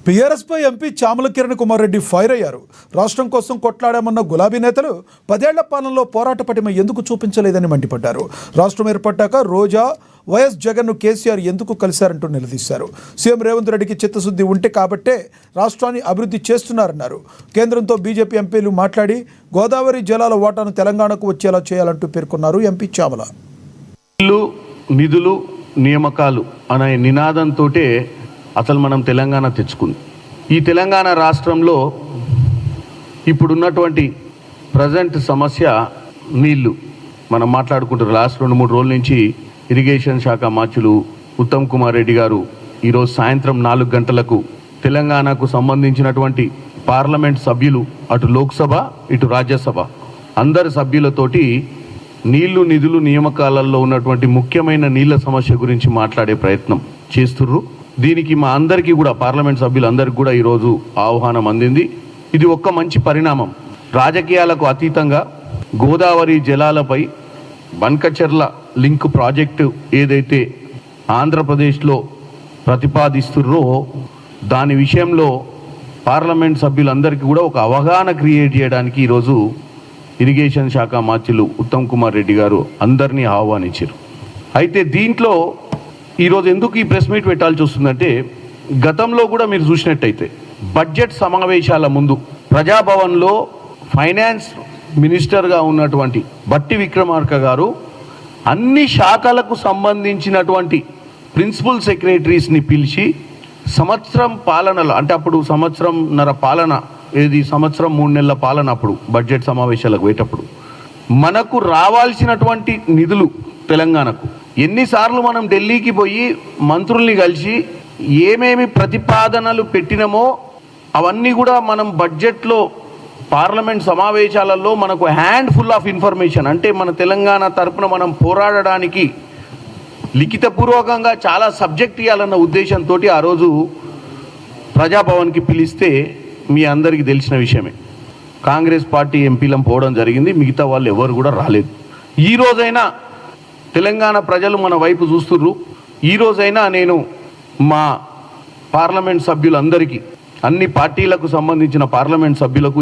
BRS పై MP Chamala Kiran Kumar Reddy fire అయ్యారు. రాష్ట్రం కోసం కొట్లాడామన్న గులాబీ నేతలు 10 ఏళ్ల పాలనలో పోరాట పటిమ ఎందుకు చూపించలేదని మండిపడ్డారు. రాష్ట్రం ఏర్పడ్డాక రోజా వైఎస్ జగన్ను కేసీఆర్ ఎందుకు కలిశారంటూ నిలదీశారు. సీఎం రేవంత్ రెడ్డికి చిత్తశుద్ధి ఉంటే కాబట్టే రాష్ట్రాన్ని అభివృద్ధి చేస్తున్నారన్నారు. కేంద్రంతో బీజేపీ ఎంపీలు మాట్లాడి గోదావరి జలాల వాటాను తెలంగాణకు వచ్చేలా చేయాలంటూ పేర్కొన్నారు ఎంపీ చామల. నిధులు నియామకాలు అనే నినాదంతో అసలు మనం తెలంగాణ తెచ్చుకుంది. ఈ తెలంగాణ రాష్ట్రంలో ఇప్పుడున్నటువంటి ప్రజెంట్ సమస్య నీళ్లు. మనం మాట్లాడుకుంటారు లాస్ట్ 2-3 రోజుల నుంచి ఇరిగేషన్ శాఖ మంత్రులు ఉత్తమ్ కుమార్ రెడ్డి గారు ఈరోజు సాయంత్రం 4 గంటలకు తెలంగాణకు సంబంధించినటువంటి పార్లమెంట్ సభ్యులు అటు లోక్సభ ఇటు రాజ్యసభ అందరి సభ్యులతోటి నీళ్లు నిధులు నియామకాలలో ఉన్నటువంటి ముఖ్యమైన నీళ్ల సమస్య గురించి మాట్లాడే ప్రయత్నం చేస్తుర్రు. దీనికి మా అందరికీ కూడా పార్లమెంట్ సభ్యులందరికీ కూడా ఈరోజు ఆహ్వానం అందింది. ఇది ఒక్క మంచి పరిణామం. రాజకీయాలకు అతీతంగా గోదావరి జలాలపై బన్కచెర్ల లింక్ ప్రాజెక్టు ఏదైతే ఆంధ్రప్రదేశ్లో ప్రతిపాదిస్తుర్రో దాని విషయంలో పార్లమెంట్ సభ్యులందరికీ కూడా ఒక అవగాహన క్రియేట్ చేయడానికి ఈరోజు ఇరిగేషన్ శాఖ మంత్రులు ఉత్తమ్ కుమార్ రెడ్డి గారు అందరినీ ఆహ్వానించారు. అయితే దీంట్లో ఈరోజు ఎందుకు ఈ ప్రెస్ మీట్ పెట్టాల్సి వస్తుందంటే, గతంలో కూడా మీరు చూసినట్టయితే బడ్జెట్ సమావేశాల ముందు ప్రజాభవన్లో ఫైనాన్స్ మినిస్టర్గా ఉన్నటువంటి బట్టి విక్రమార్క గారు అన్ని శాఖలకు సంబంధించినటువంటి ప్రిన్సిపల్ సెక్రటరీస్ని పిలిచి సంవత్సరం పాలనలో, అంటే అప్పుడు సంవత్సరంన్నర పాలన, ఏది సంవత్సరం 3 నెలల పాలన, అప్పుడు బడ్జెట్ సమావేశాలకు పోయేటప్పుడు మనకు రావాల్సినటువంటి నిధులు తెలంగాణకు ఎన్నిసార్లు మనం ఢిల్లీకి పోయి మంత్రుల్ని కలిసి ఏమేమి ప్రతిపాదనలు పెట్టినామో అవన్నీ కూడా మనం బడ్జెట్లో పార్లమెంట్ సమావేశాలలో మనకు హ్యాండ్ ఫుల్ ఆఫ్ ఇన్ఫర్మేషన్, అంటే మన తెలంగాణ తరపున మనం పోరాడడానికి లిఖితపూర్వకంగా చాలా సబ్జెక్ట్ ఇవ్వాలన్న ఉద్దేశంతో ఆ రోజు ప్రజాభవన్కి పిలిస్తే మీ అందరికీ తెలిసిన విషయమే. కాంగ్రెస్ పార్టీ ఎంపీలం పోవడం జరిగింది, మిగతా వాళ్ళు ఎవరు కూడా రాలేదు. ఈ రోజైనా తెలంగాణ ప్రజలు మన వైపు చూస్తుర్రు. ఈ రోజైనా నేను మా పార్లమెంట్ సభ్యులందరికీ, అన్ని పార్టీలకు సంబంధించిన పార్లమెంట్ సభ్యులకు